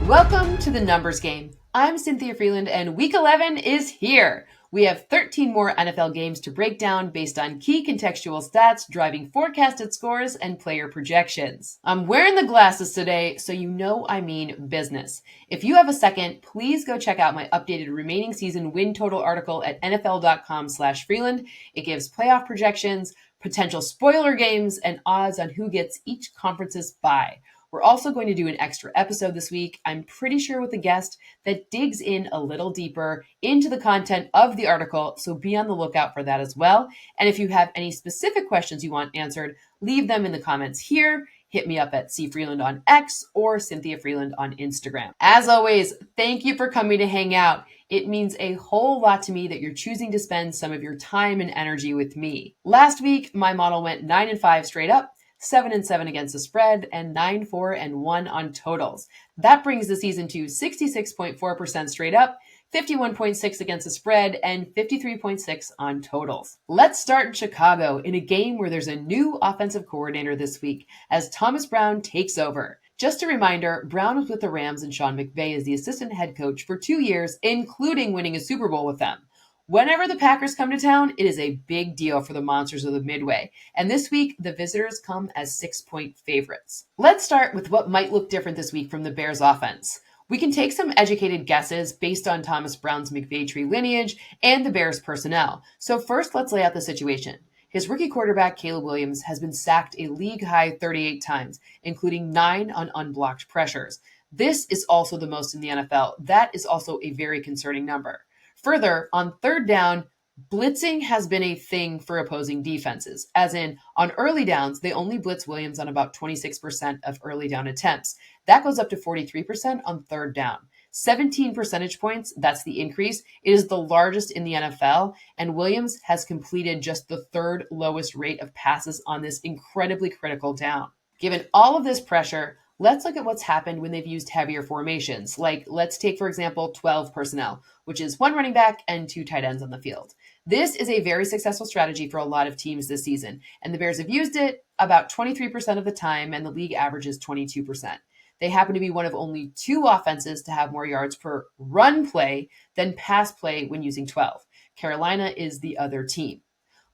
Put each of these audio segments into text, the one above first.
Welcome to the Numbers Game. I'm Cynthia Frelund, and Week 11 is here. We have 13 more NFL games to break down based on key contextual stats driving forecasted scores and player projections. I'm wearing the glasses today, so you know I mean business. If you have a second, please go check out my updated remaining season win total article at nfl.com/Frelund. It gives playoff projections, potential spoiler games, and odds on who gets each conference's bye. We're also going to do an extra episode this week, I'm pretty sure with a guest that digs in a little deeper into the content of the article, so be on the lookout for that as well. And if you have any specific questions you want answered, leave them in the comments here. Hit me up at CFreeland on X or Cynthia Freeland on Instagram. As always, thank you for coming to hang out. It means a whole lot to me that you're choosing to spend some of your time and energy with me. Last week, my model went 9-5 straight up, 7-7 against the spread, and 9-4-1 on totals. That brings the season to 66.4% straight up, 51.6 against the spread, and 53.6 on totals. Let's start in Chicago in a game where there's a new offensive coordinator this week as Thomas Brown takes over. Just a reminder, Brown was with the Rams and Sean McVay as the assistant head coach for 2 years, including winning a Super Bowl with them. Whenever the Packers come to town, it is a big deal for the Monsters of the Midway. And this week, the visitors come as 6-point favorites. Let's start with what might look different this week from the Bears offense. We can take some educated guesses based on Thomas Brown's McVay tree lineage and the Bears personnel. So first, let's lay out the situation. His rookie quarterback, Caleb Williams, has been sacked a league-high 38 times, including 9 on unblocked pressures. This is also the most in the NFL. That is also a very concerning number. Further, on third down, blitzing has been a thing for opposing defenses, as in, on early downs, they only blitz Williams on about 26% of early down attempts. That goes up to 43% on third down. 17 percentage points, that's the increase. It is the largest in the NFL, and Williams has completed just the third lowest rate of passes on this incredibly critical down. Given all of this pressure, let's look at what's happened when they've used heavier formations. Like, let's take, for example, 12 personnel, which is 1 running back and 2 tight ends on the field. This is a very successful strategy for a lot of teams this season, and the Bears have used it about 23% of the time, and the league average is 22%. They happen to be one of only 2 offenses to have more yards per run play than pass play when using 12. Carolina is the other team.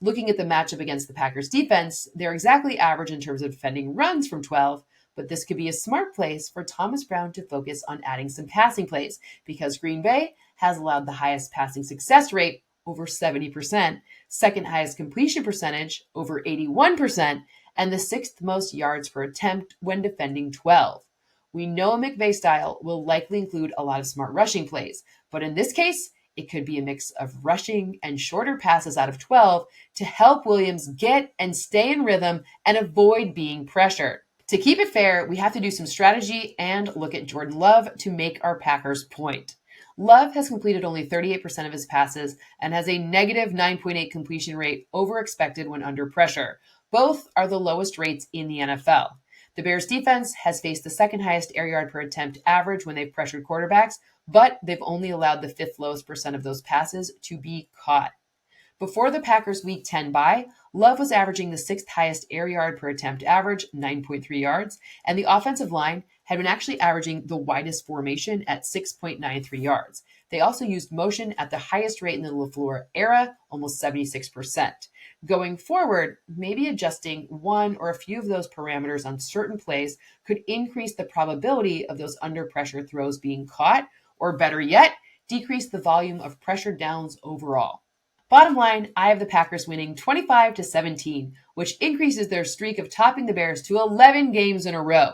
Looking at the matchup against the Packers defense, they're exactly average in terms of defending runs from 12, but this could be a smart place for Thomas Brown to focus on adding some passing plays because Green Bay has allowed the highest passing success rate, over 70%, second highest completion percentage, over 81%, and the 6th most yards per attempt when defending 12. We know a McVay style will likely include a lot of smart rushing plays, but in this case, it could be a mix of rushing and shorter passes out of 12 to help Williams get and stay in rhythm and avoid being pressured. To keep it fair, we have to do some strategy and look at Jordan Love to make our Packers point. Love has completed only 38% of his passes and has a negative 9.8 completion rate over expected when under pressure. Both are the lowest rates in the NFL. The Bears defense has faced the second highest air yard per attempt average when they've pressured quarterbacks, but they've only allowed the 5th lowest percent of those passes to be caught. Before the Packers' Week 10 bye, Love was averaging the 6th highest air yard per attempt average, 9.3 yards, and the offensive line had been actually averaging the widest formation at 6.93 yards. They also used motion at the highest rate in the LaFleur era, almost 76%. Going forward, maybe adjusting one or a few of those parameters on certain plays could increase the probability of those under pressure throws being caught, or better yet, decrease the volume of pressure downs overall. Bottom line, I have the Packers winning 25-17, which increases their streak of topping the Bears to 11 games in a row.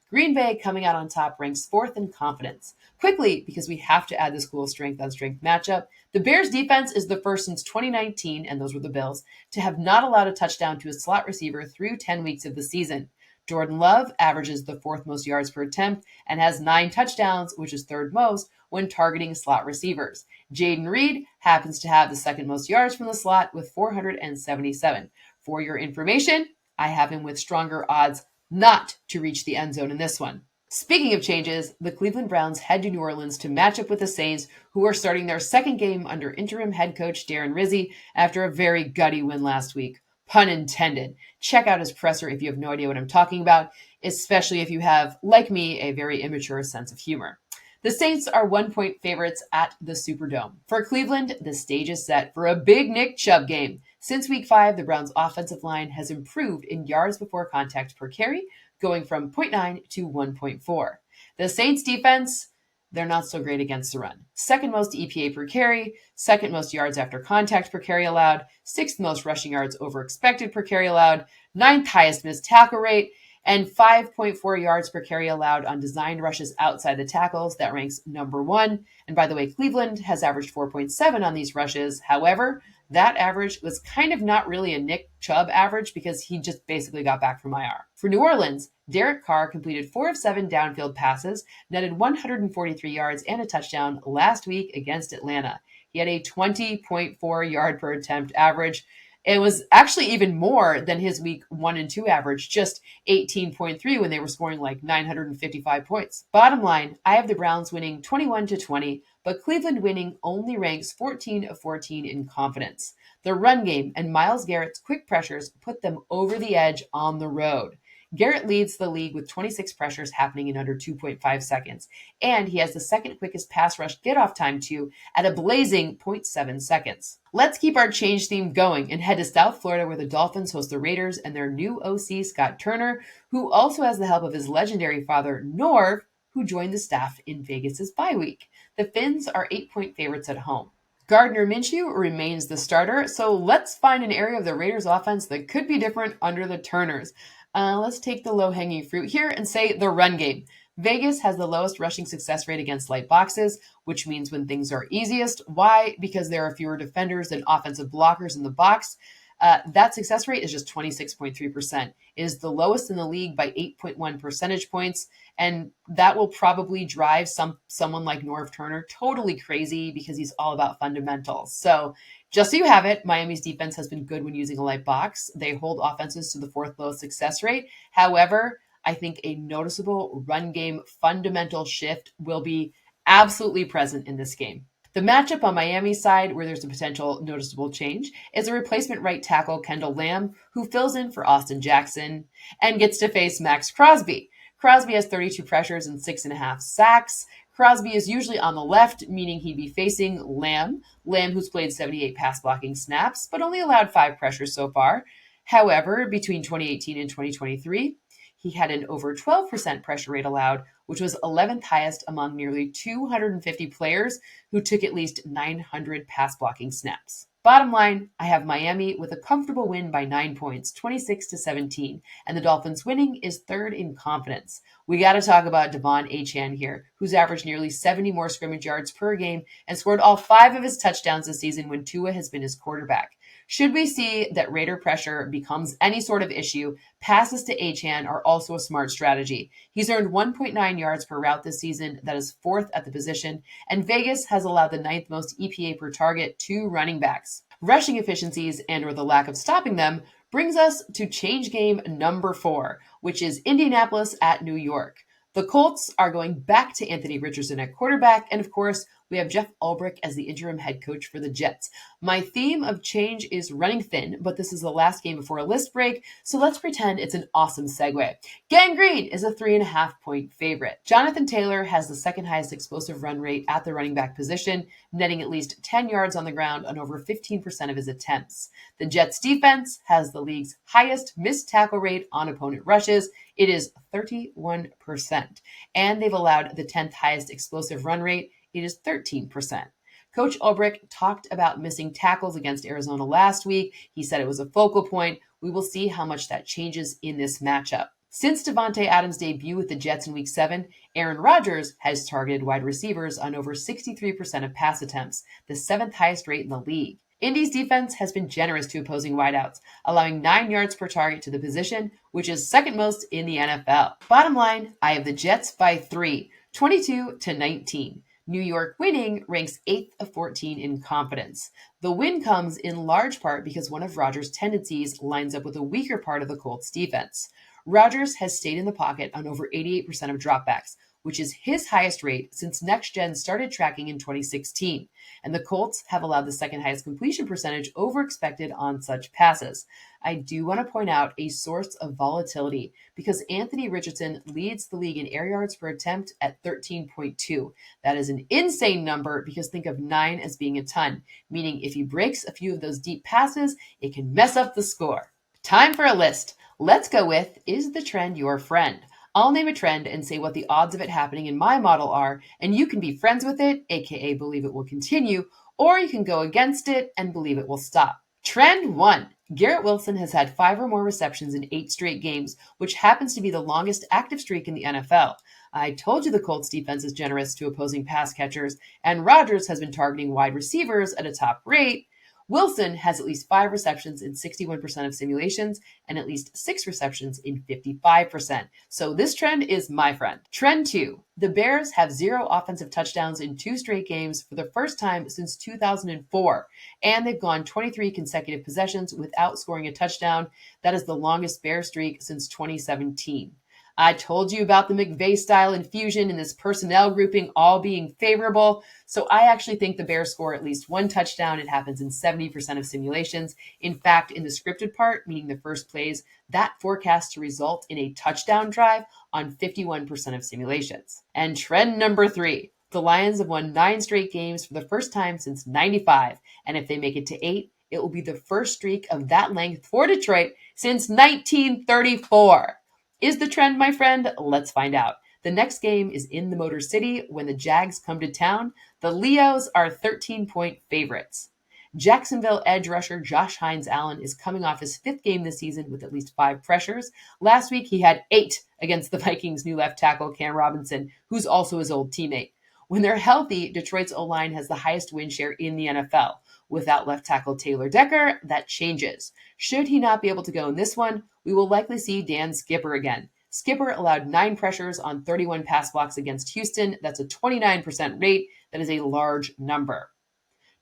Green Bay coming out on top ranks 4th in confidence. Quickly, because we have to add this cool strength-on-strength matchup, the Bears defense is the first since 2019, and those were the Bills, to have not allowed a touchdown to a slot receiver through 10 weeks of the season. Jordan Love averages the 4th most yards per attempt and has 9 touchdowns, which is 3rd most, when targeting slot receivers. Jaden Reed happens to have the 2nd most yards from the slot with 477. For your information, I have him with stronger odds not to reach the end zone in this one. Speaking of changes, the Cleveland Browns head to New Orleans to match up with the Saints, who are starting their 2nd game under interim head coach Darren Rizzi after a very gutty win last week. Pun intended. Check out his presser if you have no idea what I'm talking about, especially if you have, like me, a very immature sense of humor. The Saints are 1-point favorites at the Superdome. For Cleveland, the stage is set for a big Nick Chubb game. Since week 5, the Browns' offensive line has improved in yards before contact per carry, going from 0.9 to 1.4. The Saints defense, they're not so great against the run. Second most EPA per carry, second most yards after contact per carry allowed, sixth most rushing yards over expected per carry allowed, ninth highest missed tackle rate, and 5.4 yards per carry allowed on designed rushes outside the tackles. That ranks number 1. And by the way, Cleveland has averaged 4.7 on these rushes. However, that average was kind of not really a Nick Chubb average because he just basically got back from IR. For New Orleans, Derek Carr completed 4 of 7 downfield passes, netted 143 yards and a touchdown last week against Atlanta. He had a 20.4 yard per attempt average. It was actually even more than his week 1 and 2 average, just 18.3 when they were scoring like 955 points. Bottom line, I have the Browns winning 21-20, but Cleveland winning only ranks 14 of 14 in confidence. The run game and Myles Garrett's quick pressures put them over the edge on the road. Garrett leads the league with 26 pressures happening in under 2.5 seconds, and he has the second quickest pass rush get-off time too at a blazing 0.7 seconds. Let's keep our change theme going and head to South Florida where the Dolphins host the Raiders and their new OC Scott Turner, who also has the help of his legendary father Norv, who joined the staff in Vegas's bye week. The Finns are 8-point favorites at home. Gardner Minshew remains the starter, so let's find an area of the Raiders offense that could be different under the Turners. Let's take the low-hanging fruit here and say the run game. Vegas has the lowest rushing success rate against light boxes, which means when things are easiest. Why? Because there are fewer defenders than offensive blockers in the box. That success rate is just 26.3%. It is the lowest in the league by 8.1 percentage points, and that will probably drive someone like Norv Turner totally crazy because he's all about fundamentals. So just so you have it, Miami's defense has been good when using a light box. They hold offenses to the 4th lowest success rate. However, I think a noticeable run game fundamental shift will be absolutely present in this game. The matchup on Miami's side, where there's a potential noticeable change, is a replacement right tackle, Kendall Lamb, who fills in for Austin Jackson and gets to face Max Crosby. Crosby has 32 pressures and 6.5 sacks. Crosby is usually on the left, meaning he'd be facing Lamb, who's played 78 pass blocking snaps, but only allowed 5 pressures so far. However, between 2018 and 2023, he had an over 12% pressure rate allowed, which was 11th highest among nearly 250 players who took at least 900 pass blocking snaps. Bottom line, I have Miami with a comfortable win by 9 points, 26-17, and the Dolphins winning is 3rd in confidence. We got to talk about Devon Achane here, who's averaged nearly 70 more scrimmage yards per game and scored all 5 of his touchdowns this season when Tua has been his quarterback. Should we see that Raider pressure becomes any sort of issue, passes to Achane are also a smart strategy. He's earned 1.9 yards per route this season. That is 4th at the position, and Vegas has allowed the 9th most EPA per target to running backs. Rushing efficiencies and or the lack of stopping them brings us to change game number 4, which is Indianapolis at New York. The Colts are going back to Anthony Richardson at quarterback, and of course, we have Jeff Ulbrich as the interim head coach for the Jets. My theme of change is running thin, but this is the last game before a list break, so let's pretend it's an awesome segue. Gang Green is a 3.5-point favorite. Jonathan Taylor has the 2nd highest explosive run rate at the running back position, netting at least 10 yards on the ground on over 15% of his attempts. The Jets defense has the league's highest missed tackle rate on opponent rushes. It is 31%, and they've allowed the 10th highest explosive run rate. It is 13%. Coach Ulbrich talked about missing tackles against Arizona last week. He said it was a focal point. We will see how much that changes in this matchup. Since Devontae Adams' debut with the Jets in Week 7, Aaron Rodgers has targeted wide receivers on over 63% of pass attempts, the 7th highest rate in the league. Indy's defense has been generous to opposing wideouts, allowing 9 yards per target to the position, which is 2nd most in the NFL. Bottom line, I have the Jets by 3, 22-19. New York winning ranks 8th of 14 in confidence. The win comes in large part because one of Rodgers' tendencies lines up with a weaker part of the Colts defense. Rodgers has stayed in the pocket on over 88% of dropbacks, which is his highest rate since Next Gen started tracking in 2016. And the Colts have allowed the second highest completion percentage over expected on such passes. I do want to point out a source of volatility because Anthony Richardson leads the league in air yards per attempt at 13.2. That is an insane number because think of 9 as being a ton, meaning if he breaks a few of those deep passes, it can mess up the score. Time for a list. Let's go with, is the trend your friend? I'll name a trend and say what the odds of it happening in my model are, and you can be friends with it, aka believe it will continue, or you can go against it and believe it will stop. Trend 1. Garrett Wilson has had 5 or more receptions in 8 straight games, which happens to be the longest active streak in the NFL. I told you the Colts defense is generous to opposing pass catchers, and Rodgers has been targeting wide receivers at a top rate. Wilson has at least 5 receptions in 61% of simulations and at least 6 receptions in 55%. So this trend is my friend. Trend 2. The Bears have 0 offensive touchdowns in 2 straight games for the first time since 2004, and they've gone 23 consecutive possessions without scoring a touchdown. That is the longest Bear streak since 2017. I told you about the McVay-style infusion and this personnel grouping all being favorable, so I actually think the Bears score at least 1 touchdown. It happens in 70% of simulations. In fact, in the scripted part, meaning the first plays, that forecasts to result in a touchdown drive on 51% of simulations. And trend number 3. The Lions have won 9 straight games for the first time since '95, and if they make it to 8, it will be the first streak of that length for Detroit since 1934. Is the trend, my friend? Let's find out. The next game is in the Motor City when the Jags come to town. The Leos are 13-point favorites. Jacksonville edge rusher Josh Hines-Allen is coming off his 5th game this season with at least 5 pressures. Last week, he had 8 against the Vikings' new left tackle, Cam Robinson, who's also his old teammate. When they're healthy, Detroit's O-line has the highest win share in the NFL. Without left tackle Taylor Decker, that changes. Should he not be able to go in this one, we will likely see Dan Skipper again. Skipper allowed 9 pressures on 31 pass blocks against Houston. That's a 29% rate. That is a large number.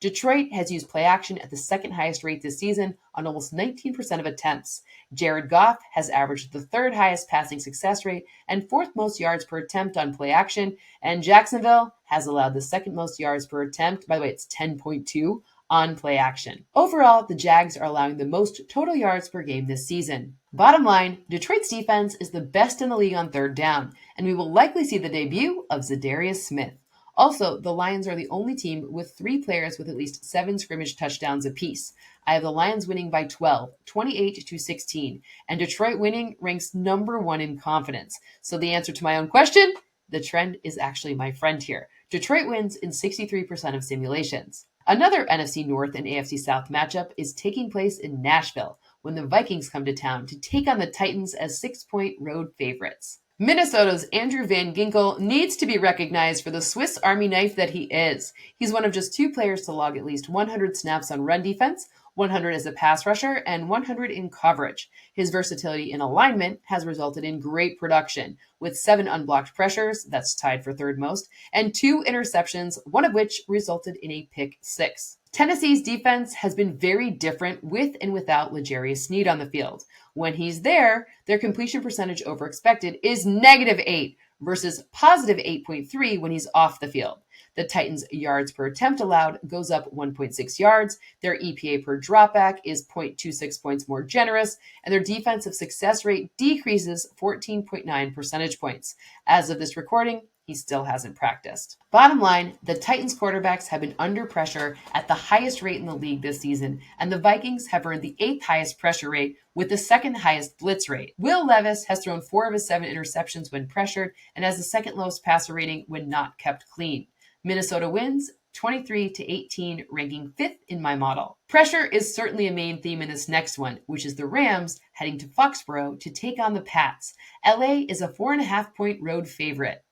Detroit has used play action at the second highest rate this season on almost 19% of attempts. Jared Goff has averaged the 3rd highest passing success rate and 4th most yards per attempt on play action. And Jacksonville has allowed the 2nd most yards per attempt. By the way, it's 10.2 on play action. Overall, the Jags are allowing the most total yards per game this season. Bottom line, Detroit's defense is the best in the league on 3rd down, and we will likely see the debut of Zadarius Smith. Also, the Lions are the only team with 3 players with at least 7 scrimmage touchdowns apiece. I have the Lions winning by 12, 28-16, and Detroit winning ranks number 1 in confidence. So the answer to my own question, the trend is actually my friend here. Detroit wins in 63% of simulations. Another NFC North and AFC South matchup is taking place in Nashville when the Vikings come to town to take on the Titans as 6-point road favorites. Minnesota's Andrew Van Ginkel needs to be recognized for the Swiss Army knife that he is. He's one of just 2 players to log at least 100 snaps on run defense, 100 as a pass rusher, and 100 in coverage. His versatility in alignment has resulted in great production, with 7 unblocked pressures, that's tied for 3rd most, and 2 interceptions, one of which resulted in a pick 6. Tennessee's defense has been very different with and without L'Jarius Sneed on the field. When he's there, their completion percentage over expected is -8 versus positive 8.3 when he's off the field. The Titans' yards per attempt allowed goes up 1.6 yards. Their EPA per dropback is 0.26 points more generous, and their defensive success rate decreases 14.9 percentage points. As of this recording, he still hasn't practiced. Bottom line, the Titans quarterbacks have been under pressure at the highest rate in the league this season, and the Vikings have earned the 8th highest pressure rate with the 2nd highest blitz rate. Will Levis has thrown 4 of his 7 interceptions when pressured and has the 2nd lowest passer rating when not kept clean. Minnesota wins 23-18, ranking 5th in my model. Pressure is certainly a main theme in this next one, which is the Rams heading to Foxborough to take on the Pats. LA is a 4.5-point road favorite.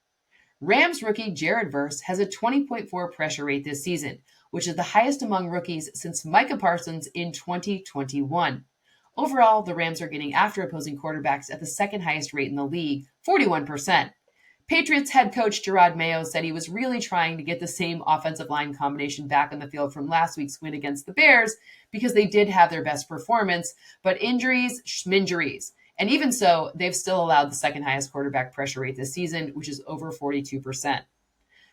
Rams rookie Jared Verse has a 20.4 pressure rate this season, which is the highest among rookies since Micah Parsons in 2021. Overall, the Rams are getting after opposing quarterbacks at the 2nd highest rate in the league, 41%. Patriots head coach Gerard Mayo said he was really trying to get the same offensive line combination back on the field from last week's win against the Bears because they did have their best performance, but injuries, schminjuries. And even so, they've still allowed the second highest quarterback pressure rate this season, which is over 42%.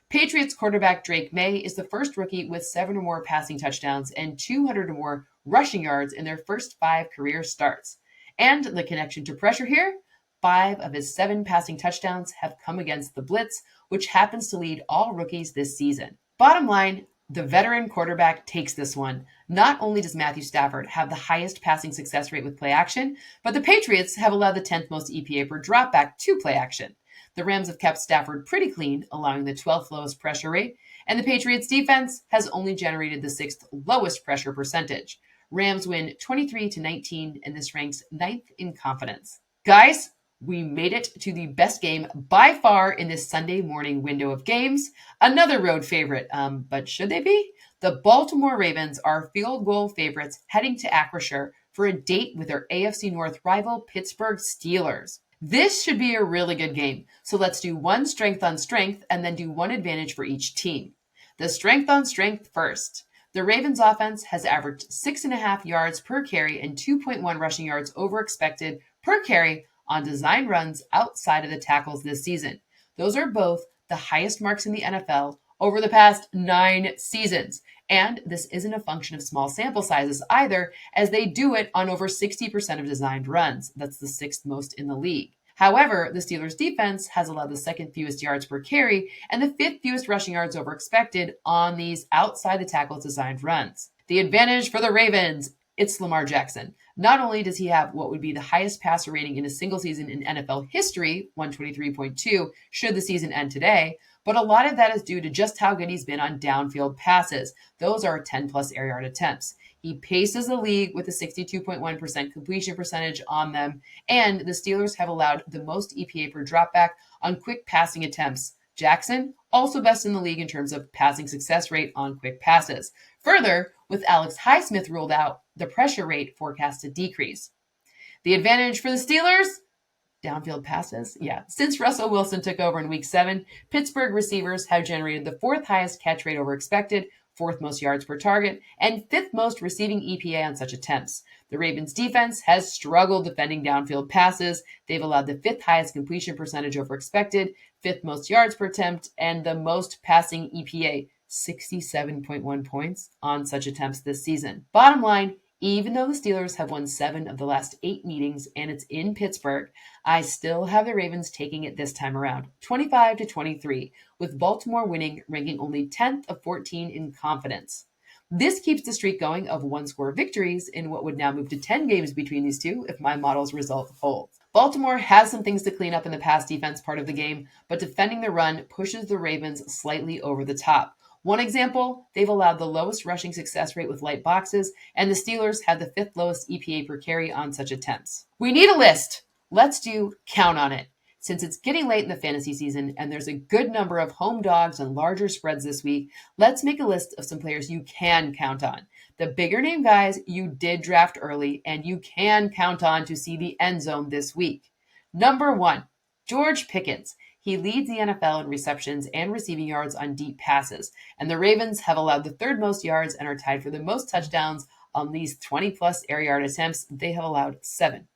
Patriots quarterback Drake May is the first rookie with 7 or more passing touchdowns and 200 or more rushing yards in their first 5 career starts. And the connection to pressure here? 5 of his 7 passing touchdowns have come against the blitz, which happens to lead all rookies this season. Bottom line, the veteran quarterback takes this one. Not only does Matthew Stafford have the highest passing success rate with play action, but the Patriots have allowed the 10th most EPA per dropback to play action. The Rams have kept Stafford pretty clean, allowing the 12th lowest pressure rate, and the Patriots defense has only generated the 6th lowest pressure percentage. Rams win 23-19, and this ranks 9th in confidence. Guys, we made it to the best game by far in this Sunday morning window of games. Another road favorite, but should they be? The Baltimore Ravens are field goal favorites heading to Acrisure for a date with their AFC North rival Pittsburgh Steelers. This should be a really good game, so let's do one strength on strength and then do one advantage for each team. The strength on strength first. The Ravens offense has averaged 6.5 yards per carry and 2.1 rushing yards over expected per carry on design runs outside of the tackles this season. Those are both the highest marks in the NFL over the past 9 seasons. And this isn't a function of small sample sizes either, as they do it on over 60% of designed runs. That's the 6th most in the league. However, the Steelers' defense has allowed the 2nd fewest yards per carry and the 5th fewest rushing yards over expected on these outside the tackles designed runs. The advantage for the Ravens, it's Lamar Jackson. Not only does he have what would be the highest passer rating in a single season in NFL history, 123.2, should the season end today, but a lot of that is due to just how good he's been on downfield passes. Those are 10-plus air yard attempts. He paces the league with a 62.1% completion percentage on them, and the Steelers have allowed the most EPA per dropback on quick passing attempts. Jackson, also best in the league in terms of passing success rate on quick passes. Further, with Alex Highsmith ruled out, the pressure rate forecast to decrease. The advantage for the Steelers? Downfield passes? Yeah. Since Russell Wilson took over in Week 7, Pittsburgh receivers have generated the 4th highest catch rate over expected, 4th most yards per target, and 5th most receiving EPA on such attempts. The Ravens defense has struggled defending downfield passes. They've allowed the 5th highest completion percentage over expected, 5th most yards per attempt, and the most passing EPA, 67.1 points on such attempts this season. Bottom line, even though the Steelers have won 7 of the last 8 meetings and it's in Pittsburgh, I still have the Ravens taking it this time around, 25-23, with Baltimore winning, ranking only 10th of 14 in confidence. This keeps the streak going of 1-score victories in what would now move to 10 games between these two if my model's result holds. Baltimore has some things to clean up in the pass defense part of the game, but defending the run pushes the Ravens slightly over the top. One example, they've allowed the lowest rushing success rate with light boxes, and the Steelers have the 5th lowest EPA per carry on such attempts. We need a list. Let's do count on it. Since it's getting late in the fantasy season and there's a good number of home dogs and larger spreads this week, let's make a list of some players you can count on. The bigger name guys you did draft early and you can count on to see the end zone this week. Number 1, George Pickens. He leads the NFL in receptions and receiving yards on deep passes, and the Ravens have allowed the 3rd most yards and are tied for the most touchdowns on these 20-plus air yard attempts. They have allowed 7.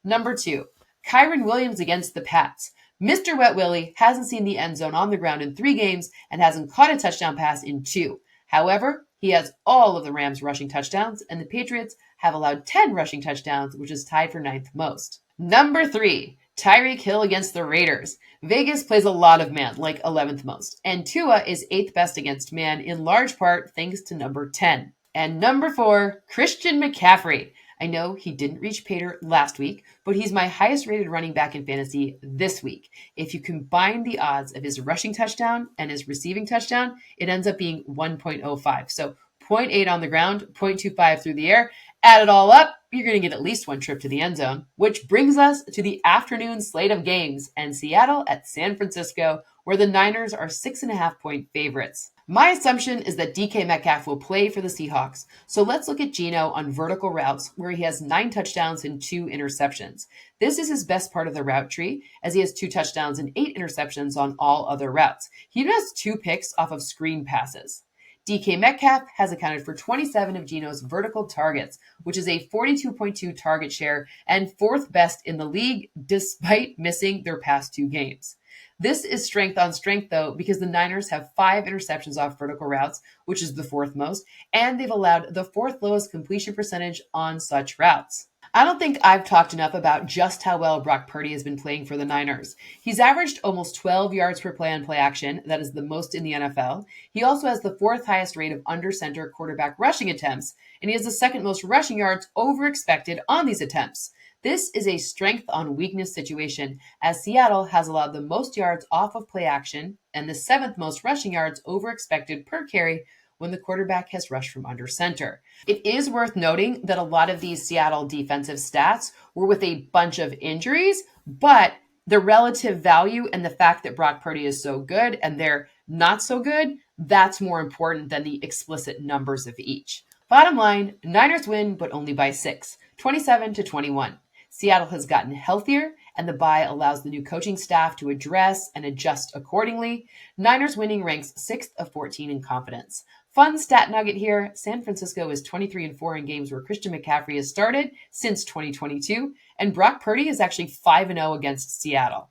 Number 2, Kyren Williams against the Pats. Mr. Wet Willie hasn't seen the end zone on the ground in 3 games and hasn't caught a touchdown pass in 2. However, he has all of the Rams' rushing touchdowns, and the Patriots have allowed 10 rushing touchdowns, which is tied for 9th most. Number 3, Tyreek Hill against the Raiders. Vegas plays a lot of man, like 11th most, and Tua is 8th best against man, in large part thanks to number 10. And number 4, Christian McCaffrey. I know he didn't reach Pater last week, but he's my highest rated running back in fantasy this week. If you combine the odds of his rushing touchdown and his receiving touchdown, it ends up being 1.05. So 0.8 on the ground, 0.25 through the air. Add it all up, you're going to get at least 1 trip to the end zone, which brings us to the afternoon slate of games and Seattle at San Francisco, where the Niners are 6.5-point favorites. My assumption is that DK Metcalf will play for the Seahawks, so let's look at Geno on vertical routes, where he has 9 touchdowns and 2 interceptions. This is his best part of the route tree, as he has 2 touchdowns and 8 interceptions on all other routes. He even has 2 picks off of screen passes. DK Metcalf has accounted for 27 of Geno's vertical targets, which is a 42.2 target share and fourth best in the league despite missing their past 2 games. This is strength on strength, though, because the Niners have 5 interceptions off vertical routes, which is the 4th most, and they've allowed the 4th lowest completion percentage on such routes. I don't think I've talked enough about just how well Brock Purdy has been playing for the Niners. He's averaged almost 12 yards per play on play action. That is the most in the NFL. He also has the 4th highest rate of under center quarterback rushing attempts, and he has the 2nd most rushing yards over expected on these attempts. This is a strength on weakness situation, as Seattle has allowed the most yards off of play action and the 7th most rushing yards over expected per carry when the quarterback has rushed from under center. It is worth noting that a lot of these Seattle defensive stats were with a bunch of injuries, but the relative value and the fact that Brock Purdy is so good and they're not so good, that's more important than the explicit numbers of each. Bottom line, Niners win, but only by 6, 27-21. Seattle has gotten healthier, and the bye allows the new coaching staff to address and adjust accordingly. Niners winning ranks 6th of 14 in confidence. Fun stat nugget here, San Francisco is 23-4 in games where Christian McCaffrey has started since 2022, and Brock Purdy is actually 5-0 against Seattle.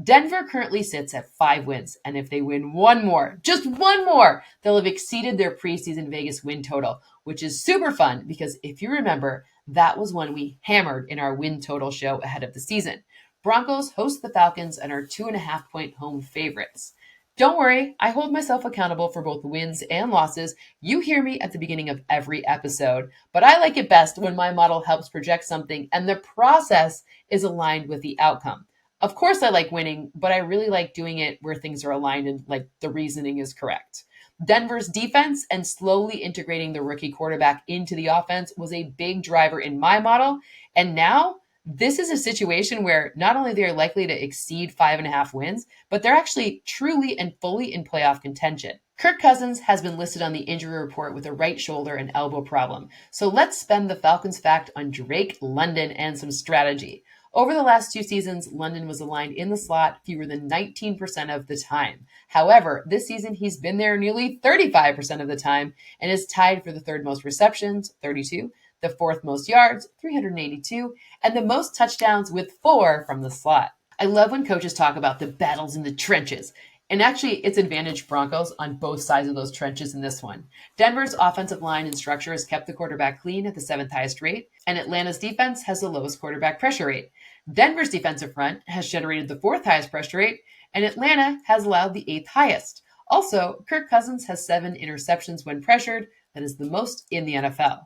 Denver currently sits at 5 wins, and if they win one more, just one more, they'll have exceeded their preseason Vegas win total, which is super fun because if you remember, that was one we hammered in our win total show ahead of the season. Broncos host the Falcons and are 2.5-point home favorites. Don't worry, I hold myself accountable for both wins and losses. You hear me at the beginning of every episode, but I like it best when my model helps project something and the process is aligned with the outcome. Of course I like winning, but I really like doing it where things are aligned and like the reasoning is correct. Denver's defense and slowly integrating the rookie quarterback into the offense was a big driver in my model. And now this is a situation where not only they're likely to exceed 5.5 wins, but they're actually truly and fully in playoff contention. Kirk Cousins has been listed on the injury report with a right shoulder and elbow problem. So let's spend the Falcons fact on Drake London and some strategy. Over the last 2 seasons, London was aligned in the slot fewer than 19% of the time. However, this season he's been there nearly 35% of the time and is tied for the 3rd most receptions, 32, the 4th most yards, 382, and the most touchdowns with 4 from the slot. I love when coaches talk about the battles in the trenches. And actually, it's advantage Broncos on both sides of those trenches in this one. Denver's offensive line and structure has kept the quarterback clean at the 7th highest rate, and Atlanta's defense has the lowest quarterback pressure rate. Denver's defensive front has generated the 4th highest pressure rate, and Atlanta has allowed the 8th highest. Also, Kirk Cousins has 7 interceptions when pressured. That is the most in the NFL.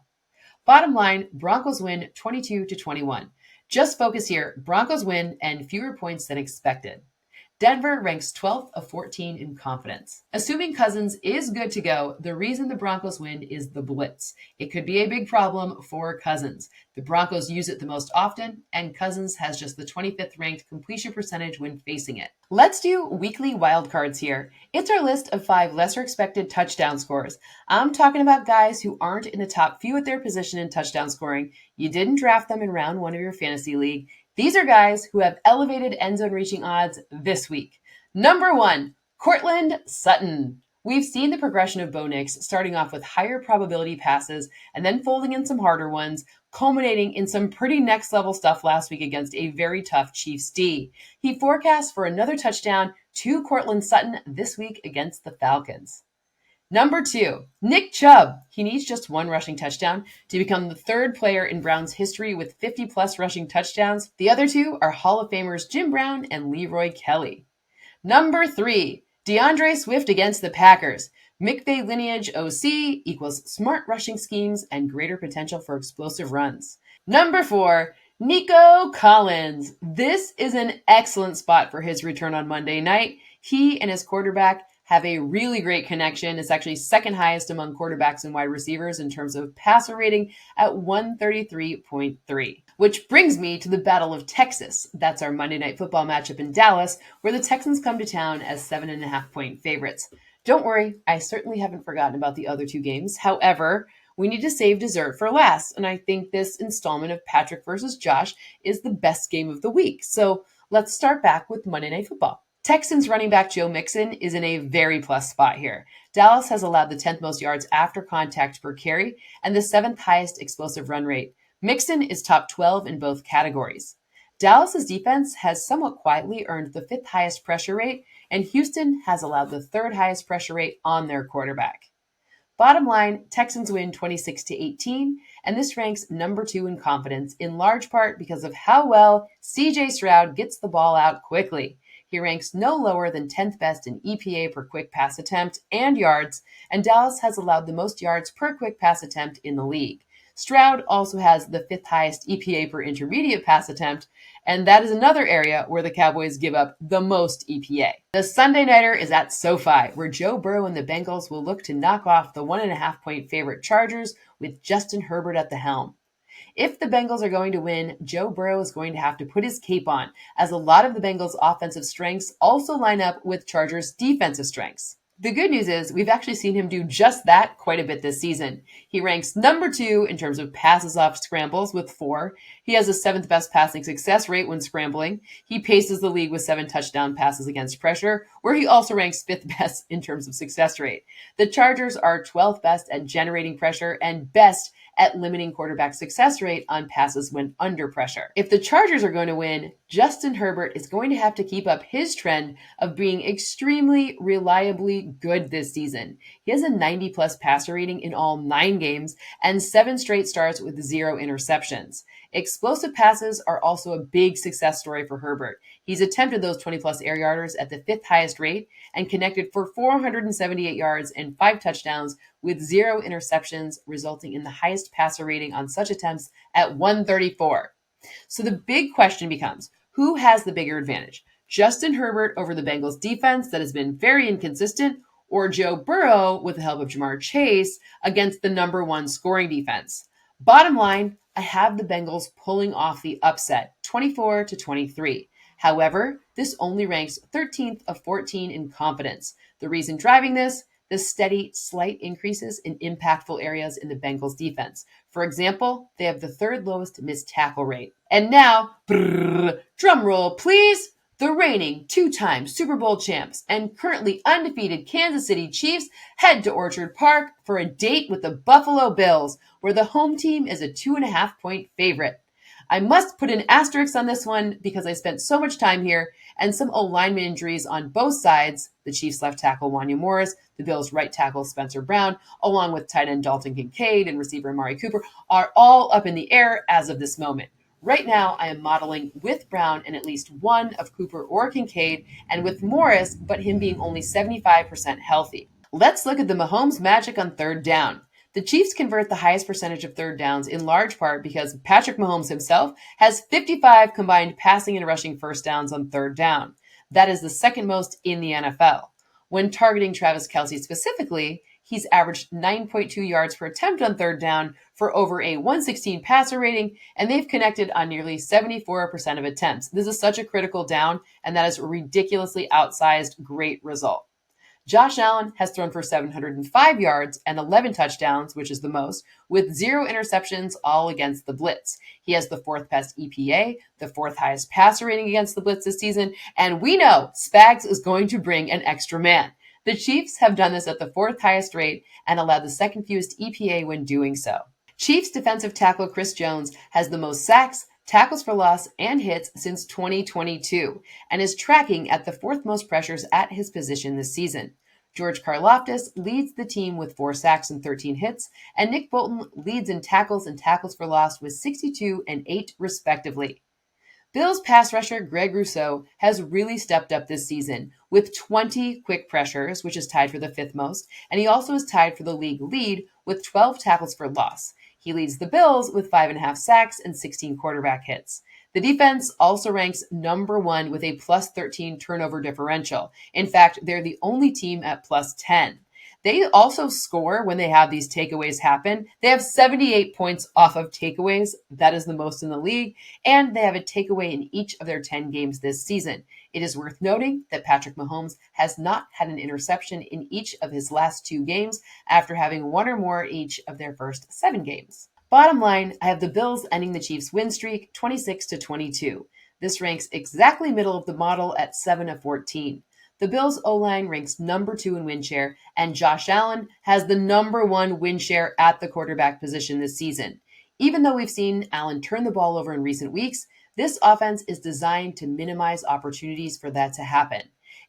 Bottom line, Broncos win 22-21. Just focus here, Broncos win and fewer points than expected. Denver ranks 12th of 14 in confidence. Assuming Cousins is good to go, the reason the Broncos win is the blitz. It could be a big problem for Cousins. The Broncos use it the most often, and Cousins has just the 25th ranked completion percentage when facing it. Let's do weekly wildcards here. It's our list of 5 lesser expected touchdown scores. I'm talking about guys who aren't in the top few at their position in touchdown scoring. You didn't draft them in round 1 of your fantasy league. These are guys who have elevated end zone reaching odds this week. Number 1, Courtland Sutton. We've seen the progression of Bo Nix starting off with higher probability passes and then folding in some harder ones, culminating in some pretty next level stuff last week against a very tough Chiefs D. He forecasts for another touchdown to Courtland Sutton this week against the Falcons. Number 2, Nick Chubb. He needs just 1 rushing touchdown to become the 3rd player in Browns history with 50-plus rushing touchdowns. The other 2 are Hall of Famers Jim Brown and Leroy Kelly. Number 3, DeAndre Swift against the Packers. McVay lineage OC equals smart rushing schemes and greater potential for explosive runs. Number 4, Nico Collins. This is an excellent spot for his return on Monday night. He and his quarterback have a really great connection. It's actually 2nd highest among quarterbacks and wide receivers in terms of passer rating at 133.3. Which brings me to the Battle of Texas. That's our Monday Night Football matchup in Dallas, where the Texans come to town as 7.5-point favorites. Don't worry, I certainly haven't forgotten about the other 2 games. However, we need to save dessert for last, and I think this installment of Patrick versus Josh is the best game of the week. So let's start back with Monday Night Football. Texans running back Joe Mixon is in a very plus spot here. Dallas has allowed the 10th most yards after contact per carry and the 7th highest explosive run rate. Mixon is top 12 in both categories. Dallas's defense has somewhat quietly earned the 5th highest pressure rate, and Houston has allowed the 3rd highest pressure rate on their quarterback. Bottom line, Texans win 26-18, and this ranks number 2 in confidence, in large part because of how well CJ Stroud gets the ball out quickly. He ranks no lower than 10th best in EPA per quick pass attempt and yards, and Dallas has allowed the most yards per quick pass attempt in the league. Stroud also has the 5th highest EPA per intermediate pass attempt, and that is another area where the Cowboys give up the most EPA. The Sunday Nighter is at SoFi, where Joe Burrow and the Bengals will look to knock off the 1.5-point favorite Chargers with Justin Herbert at the helm. If the Bengals are going to win, Joe Burrow is going to have to put his cape on, as a lot of the Bengals' offensive strengths also line up with Chargers' defensive strengths. The good news is we've actually seen him do just that quite a bit this season. He ranks number 2 in terms of passes off scrambles with 4. He has the 7th best passing success rate when scrambling. He paces the league with 7 touchdown passes against pressure, where he also ranks 5th best in terms of success rate. The Chargers are 12th best at generating pressure and best at limiting quarterback success rate on passes when under pressure. If the Chargers are going to win, Justin Herbert is going to have to keep up his trend of being extremely reliably good this season. He has a 90-plus passer rating in all 9 games and 7 straight starts with 0 interceptions. Explosive passes are also a big success story for Herbert. He's attempted those 20-plus air yarders at the 5th highest rate and connected for 478 yards and 5 touchdowns with 0 interceptions, resulting in the highest passer rating on such attempts at 134. So the big question becomes, who has the bigger advantage? Justin Herbert over the Bengals defense that has been very inconsistent, or Joe Burrow with the help of Jamar Chase against the number 1 scoring defense? Bottom line, I have the Bengals pulling off the upset, 24-23. However, this only ranks 13th of 14 in confidence. The reason driving this, the steady, slight increases in impactful areas in the Bengals defense. For example, they have the 3rd lowest missed tackle rate. And now, drum roll please, the reigning 2-time Super Bowl champs and currently undefeated Kansas City Chiefs head to Orchard Park for a date with the Buffalo Bills, where the home team is a 2.5-point favorite. I must put an asterisk on this one because I spent so much time here, and some alignment injuries on both sides, the Chiefs left tackle Wanya Morris, the Bills right tackle Spencer Brown, along with tight end Dalton Kincaid and receiver Amari Cooper, are all up in the air as of this moment. Right now, I am modeling with Brown and at least one of Cooper or Kincaid, and with Morris, but him being only 75% healthy. Let's look at the Mahomes magic on 3rd down. The Chiefs convert the highest percentage of 3rd downs in large part because Patrick Mahomes himself has 55 combined passing and rushing first downs on 3rd down. That is the 2nd most in the NFL. When targeting Travis Kelce specifically, he's averaged 9.2 yards per attempt on 3rd down for over a 116 passer rating, and they've connected on nearly 74% of attempts. This is such a critical down, and that is a ridiculously outsized great result. Josh Allen has thrown for 705 yards and 11 touchdowns, which is the most, with 0 interceptions, all against the blitz. He has the 4th best EPA, the 4th highest passer rating against the blitz this season, and we know Spags is going to bring an extra man. The Chiefs have done this at the 4th highest rate and allowed the 2nd fewest EPA when doing so. Chiefs defensive tackle Chris Jones has the most sacks, tackles for loss, and hits since 2022, and is tracking at the 4th most pressures at his position this season. George Karlaftis leads the team with 4 sacks and 13 hits, and Nick Bolton leads in tackles and tackles for loss with 62 and 8 respectively. Bills pass rusher Greg Rousseau has really stepped up this season with 20 quick pressures, which is tied for the 5th most, and he also is tied for the league lead with 12 tackles for loss. He leads the Bills with 5.5 sacks and 16 quarterback hits. The defense also ranks number 1 with a plus 13 turnover differential. In fact, they're the only team at plus 10. They also score when they have these takeaways happen. They have 78 points off of takeaways. That is the most in the league. And they have a takeaway in each of their 10 games this season. It is worth noting that Patrick Mahomes has not had an interception in each of his last 2 games after having 1 or more each of their first 7 games. Bottom line, I have the Bills ending the Chiefs' win streak 26-22. This ranks exactly middle of the model at 7 of 14. The Bills' O-line ranks number 2 in win share, and Josh Allen has the number 1 win share at the quarterback position this season. Even though we've seen Allen turn the ball over in recent weeks, this offense is designed to minimize opportunities for that to happen.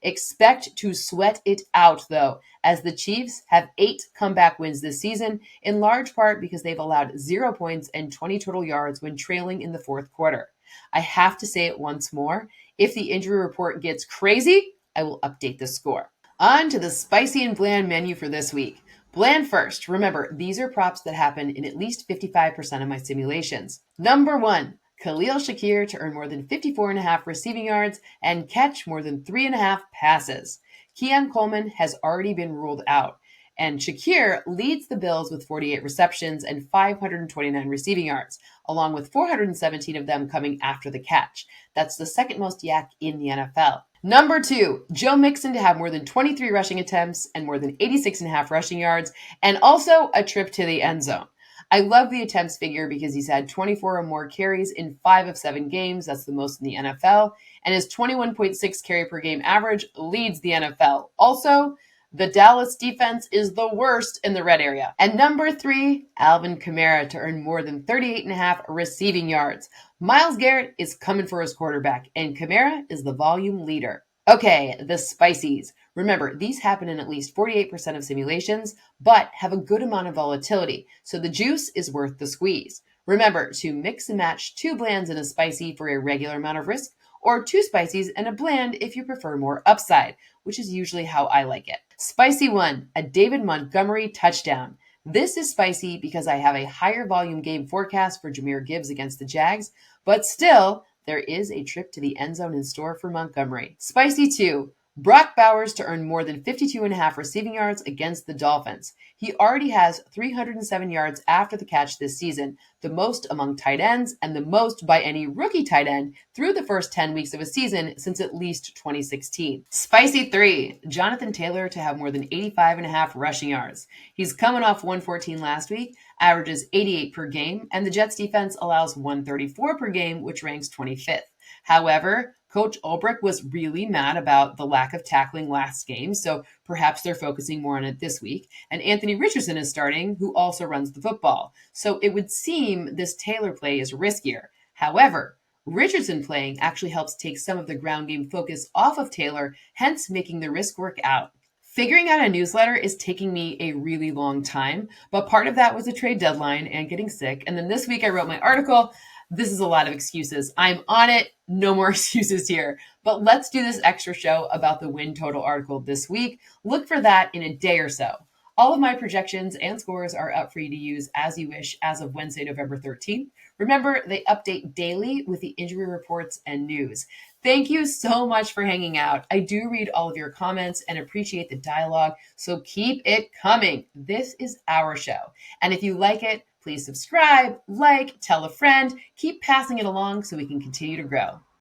Expect to sweat it out, though, as the Chiefs have 8 comeback wins this season, in large part because they've allowed 0 points and 20 total yards when trailing in the fourth quarter. I have to say it once more. If the injury report gets crazy, I will update the score. On to the spicy and bland menu for this week. Bland first. Remember, these are props that happen in at least 55% of my simulations. Number 1. Khalil Shakir to earn more than 54.5 receiving yards and catch more than 3.5 passes. Keon Coleman has already been ruled out, and Shakir leads the Bills with 48 receptions and 529 receiving yards, along with 417 of them coming after the catch. That's the second most yak in the NFL. Number 2, Joe Mixon to have more than 23 rushing attempts and more than 86.5 rushing yards, and also a trip to the end zone. I love the attempts figure because he's had 24 or more carries in 5 of 7 games. That's the most in the NFL. And his 21.6 carry per game average leads the NFL. Also, the Dallas defense is the worst in the red area. And number 3, Alvin Kamara to earn more than 38.5 receiving yards. Myles Garrett is coming for his quarterback, and Kamara is the volume leader. Okay, the spicies. Remember, these happen in at least 48% of simulations, but have a good amount of volatility, so the juice is worth the squeeze. Remember to mix and match 2 blands and a spicy for a regular amount of risk, or 2 spicies and a bland if you prefer more upside, which is usually how I like it. Spicy 1, a David Montgomery touchdown. This is spicy because I have a higher volume game forecast for Jahmyr Gibbs against the Jags, but still, there is a trip to the end zone in store for Montgomery. Spicy 2, Brock Bowers to earn more than 52.5 receiving yards against the Dolphins. He already has 307 yards after the catch this season, the most among tight ends and the most by any rookie tight end through the first 10 weeks of a season since at least 2016. Spicy 3, Jonathan Taylor to have more than 85.5 rushing yards. He's coming off 114 last week, averages 88 per game, and the Jets defense allows 134 per game, which ranks 25th. However, Coach Ulbrich was really mad about the lack of tackling last game, so perhaps they're focusing more on it this week. And Anthony Richardson is starting, who also runs the football. So it would seem this Taylor play is riskier. However, Richardson playing actually helps take some of the ground game focus off of Taylor, hence making the risk work out. Figuring out a newsletter is taking me a really long time, but part of that was a trade deadline and getting sick. And then this week I wrote my article. This is a lot of excuses. I'm on it. No more excuses here. But let's do this extra show about the win total article this week. Look for that in a day or so. All of my projections and scores are up for you to use as you wish as of Wednesday, November 13th. Remember, they update daily with the injury reports and news. Thank you so much for hanging out. I do read all of your comments and appreciate the dialogue, so keep it coming. This is our show. And if you like it, please subscribe, like, tell a friend, keep passing it along so we can continue to grow.